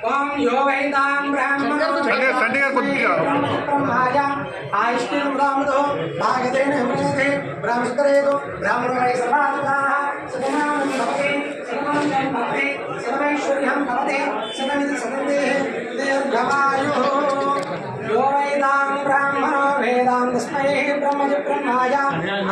ఓం యో వైదాం బ్రహ్మణోజ ఆయుష్టిం బ్రాహ్మణో భాగదేన హృదే బ్రాహ్మణేదో బ్రాహ్మణోై సర్వాదాః సదనాం భవతే సర్వాంగం భవతే సర్వైశ్వర్యం భవతే సర్వమిది సదంతే దీర్ఘమాయుః यो वैदां ब्राह्मणो वेदां तस्मै ब्रह्मज ब्रह्माय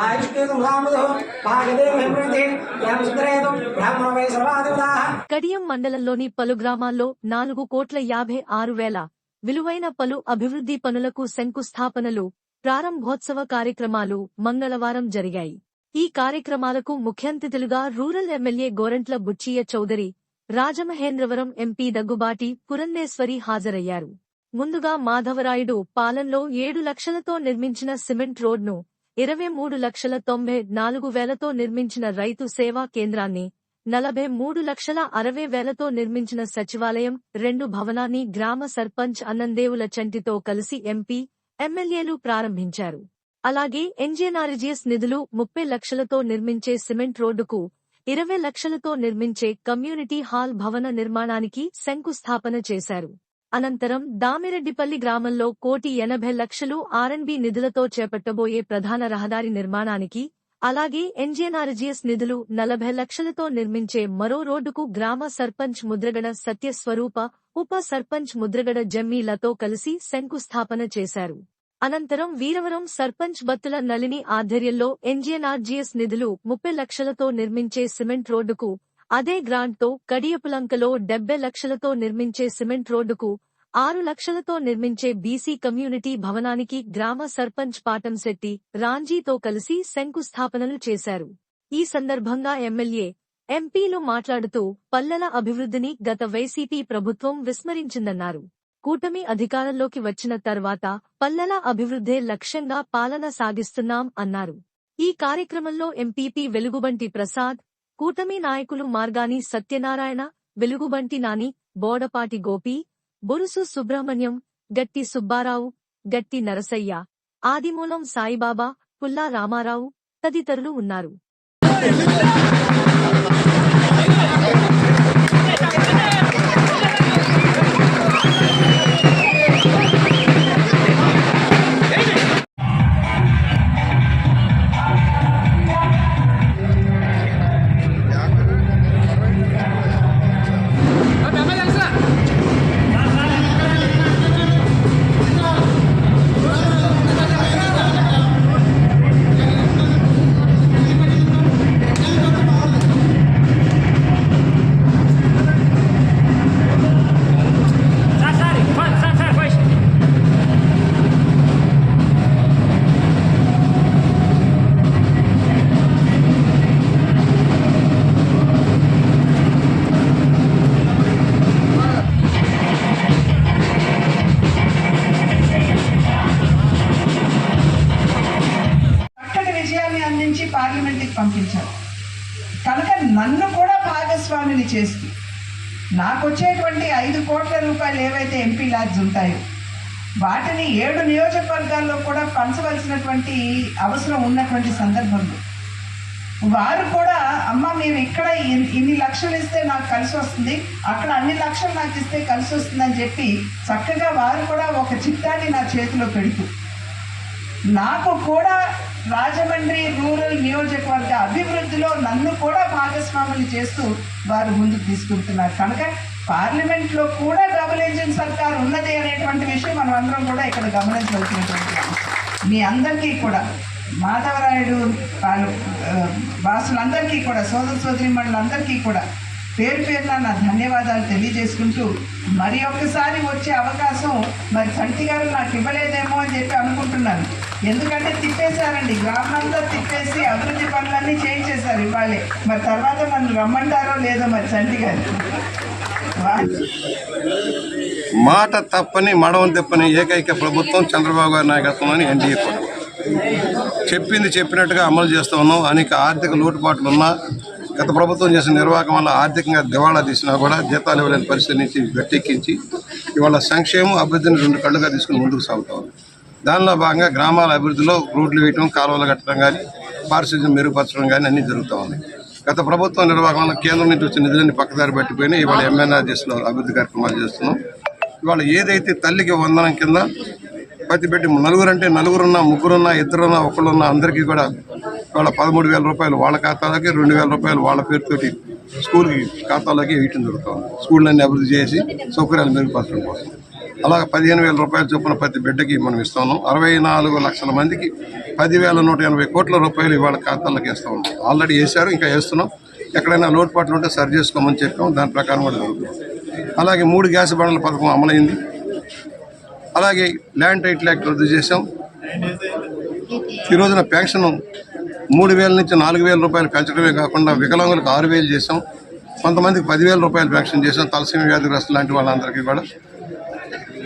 आयुष्केतु ब्राह्मणो भागदेव हिमृते ब्रह्मसुत्रेतु ब्राह्मणो वै सर्वादेवताः కడియం మండలంలోని పలు గ్రామాల్లో 4,56,00,000 విలువైన పలు అభివృద్ధి పనులకు శంకుస్థాపనలు, ప్రారంభోత్సవ కార్యక్రమాలు మంగళవారం జరిగాయి. ఈ కార్యక్రమాలకు ముఖ్యాంతిథులుగా rural MLA Gorantla Butchaiah Chowdary, Rajamahendravaram MP Daggubati Purandeswari హాజరయ్యారు. ముందుగా మాధవరాయుడు పాలెంలో 7 లక్షలతో నిర్మించిన సిమెంట్ రోడ్ను, 23,94,000తో నిర్మించిన రైతు సేవా కేంద్రాన్ని, 43,60,000తో నిర్మించిన సచివాలయం 2 భవనాన్ని గ్రామ సర్పంచ్ అన్నందేవుల చంటితో కలిసి ఎంపీ, ఎమ్మెల్యేలు ప్రారంభించారు. అలాగే ఎన్జీఎన్ఆర్జీఎస్ నిధులు 30 లక్షలతో నిర్మించే సిమెంట్ రోడ్డుకు, 20 లక్షలతో నిర్మించే కమ్యూనిటీ హాల్ భవన నిర్మాణానికి శంకుస్థాపన చేశారు. అనంతరం దామిరెడ్డిపల్లి గ్రామంలో 1,80,00,000 ఆర్ఎన్బి నిధులతో చేపట్టబోయే ప్రధాన రహదారి నిర్మాణానికి, అలాగే ఎన్జీఎన్ఆర్జీఎస్ నిధులు 40 లక్షలతో నిర్మించే మరో రోడ్డుకు గ్రామ సర్పంచ్ ముద్రగడ సత్యస్వరూప, ఉప సర్పంచ్ ముద్రగడ జమ్మీలతో కలిసి శంకుస్థాపన చేశారు. అనంతరం వీరవరం సర్పంచ్ బత్తుల నళిని ఆధ్వర్యంలో ఎన్జీఎన్ఆర్జీఎస్ నిధులు 30 లక్షలతో నిర్మించే సిమెంట్ రోడ్డుకు, అదే గ్రాంట్తో కడియపులంకలో 70 లక్షలతో నిర్మించే సిమెంట్ రోడ్డుకు, 6 లక్షలతో నిర్మించే బీసీ కమ్యూనిటీ భవనానికి గ్రామ సర్పంచ్ పాటంశెట్టి రాంజీతో కలిసి శంకుస్థాపనలు చేశారు. ఈ సందర్భంగా ఎమ్మెల్యే, ఎంపీలు మాట్లాడుతూ పల్లెల అభివృద్ధిని గత వైసీపీ ప్రభుత్వం విస్మరించిందన్నారు. కూటమి అధికారంలోకి వచ్చిన తర్వాత పల్లెల అభివృద్ధే లక్ష్యంగా పాలన సాగిస్తున్నాం అన్నారు. ఈ కార్యక్రమంలో ఎంపీపీ వెలుగుబంటి ప్రసాద్, కూటమి నాయకులు మార్గాని సత్యనారాయణ, వెలుగుబంటి నాని, బోడపాటి గోపి, బొరుసు సుబ్రహ్మణ్యం, గట్టి సుబ్బారావు, గట్టి నరసయ్య, ఆదిమూలం సాయిబాబా, పుల్లా రామారావు తదితరులు ఉన్నారు. పార్లమెంట్కి పంపించారు కనుక నన్ను కూడా భాగస్వామిని చేస్తూ నాకు వచ్చేటువంటి 5 కోట్ల రూపాయలు ఏవైతే ఎంపీ ల్యాడ్స్ ఉంటాయో వాటిని 7 నియోజకవర్గాల్లో కూడా పంచవలసినటువంటి అవసరం ఉన్నటువంటి సందర్భంలో వారు కూడా అమ్మ మీరు ఇక్కడ ఇన్ని లక్షలు ఇస్తే నాకు కలిసి వస్తుంది, అక్కడ అన్ని లక్షలు నాకు ఇస్తే కలిసి వస్తుందని చెప్పి చక్కగా వారు కూడా ఒక చిట్టాన్ని నా చేతిలో పెడుతూ నాకు కూడా రాజమండ్రి రూరల్ నియోజకవర్గ అభివృద్ధిలో నన్ను కూడా భాగస్వాములు చేస్తూ వారు ముందుకు తీసుకుంటున్నారు. కనుక పార్లమెంట్లో కూడా డబుల్ ఇంజిన్ సర్కార్ ఉన్నది అనేటువంటి విషయం మనం అందరం కూడా ఇక్కడ గమనించవలసినటువంటి మీ అందరికీ కూడా మాధవరాయుడు వాసులందరికీ కూడా సోదర సోదరీమణులందరికీ కూడా పేరు పేరున నా ధన్యవాదాలు తెలియజేసుకుంటూ మరి ఒక్కసారి వచ్చే అవకాశం మరి చంటి గారు నాకు ఇవ్వలేదేమో అని చెప్పి అనుకుంటున్నాను. ఎందుకంటే తిప్పేశారండి, గ్రామంలో తిప్పేసి అభివృద్ధి పనులన్నీ చేయించేశారు ఇవాళే. మరి తర్వాత నన్ను రమ్మంటారో లేదో మరి చంటి గారు. మాట తప్పని మడవం తెప్పని ఏకైక ప్రభుత్వం చంద్రబాబు గారి నాయకత్వంలోని ఎన్డీఏ ప్రభుత్వం. చెప్పింది చెప్పినట్టుగా అమలు చేస్తూ ఉన్నాం. అనేక ఆర్థిక లోటుపాట్లు ఉన్నా గత ప్రభుత్వం చేసిన నిర్వాహకం వల్ల ఆర్థికంగా దివాళా తీసినా కూడా జీతాలు ఇవ్వలేని పరిస్థితి నుంచి గట్టెక్కించి ఇవాళ సంక్షేమం అభివృద్ధిని 2 కళ్ళుగా తీసుకుని ముందుకు సాగుతా ఉంది. దానిలో భాగంగా గ్రామాల అభివృద్ధిలో రోడ్లు వేయటం, కాలువలు కట్టడం కానీ, పారిశుద్ధ్యం మెరుగుపరచడం కానీ అన్నీ జరుగుతూ ఉన్నాయి. గత ప్రభుత్వం నిర్వహణలో కేంద్రం నుంచి వచ్చిన నిధులన్నీ పక్కదారి పట్టిపోయినాయి. ఇవాళ ఎంఎన్ఆర్జీఎస్లో అభివృద్ధి కార్యక్రమాలు చేస్తున్నాం. ఇవాళ ఏదైతే తల్లికి వందనం కింద ప్రతి బిడ్డ నలుగురంటే నలుగురున్నా, ముగ్గురున్నా, ఇద్దరున్నా, ఒకళ్ళున్నా అందరికీ కూడా ఇవాళ 13,000 రూపాయలు వాళ్ళ ఖాతాలకి, 2,000 రూపాయలు వాళ్ళ పేరుతోటి స్కూల్కి ఖాతాలోకి వేయటం జరుగుతుంది. స్కూళ్ళన్నీ అభివృద్ధి చేసి సౌకర్యాలు మెరుగుపరచడం కోసం. అలాగే 15,000 రూపాయల చొప్పున ప్రతి బిడ్డకి మనం ఇస్తాము. 64 లక్షల మందికి 10,180 కోట్ల రూపాయలు ఇవాళ ఖాతాలకు వేస్తూ ఉన్నాం. ఆల్రెడీ వేశారు, ఇంకా వేస్తున్నాం. ఎక్కడైనా లోటుపాట్లు ఉంటే సరి చేసుకోమని చెప్పాం. దాని ప్రకారం కూడా జరుగుతుంది. అలాగే 3 గ్యాస్ బండల పథకం అమలైంది. అలాగే ల్యాండ్ టైటిల్ యాక్ట్ రద్దు చేశాం. ఈ రోజున పెన్షన్ 3,000 నుంచి 4,000 రూపాయలు పెంచడమే కాకుండా వికలాంగులకు 6,000 చేసాం. కొంతమందికి 10,000 రూపాయలు పెన్షన్ చేసాం. తలసీమ వ్యాధిగ్రస్తులు లాంటి వాళ్ళందరికీ కూడా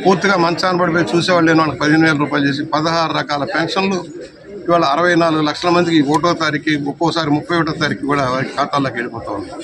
పూర్తిగా మంచాన్ని పడిపోయి చూసేవాళ్ళు లేని వాళ్ళకి 15,000 రూపాయలు చేసి 16 రకాల పెన్షన్లు ఇవాళ 64 లక్షల మందికి 1వ తారీఖు, ఒక్కోసారి 31వ తారీఖు కూడా వారి ఖాతాల్లోకి వెళ్ళిపోతూ ఉన్నాయి.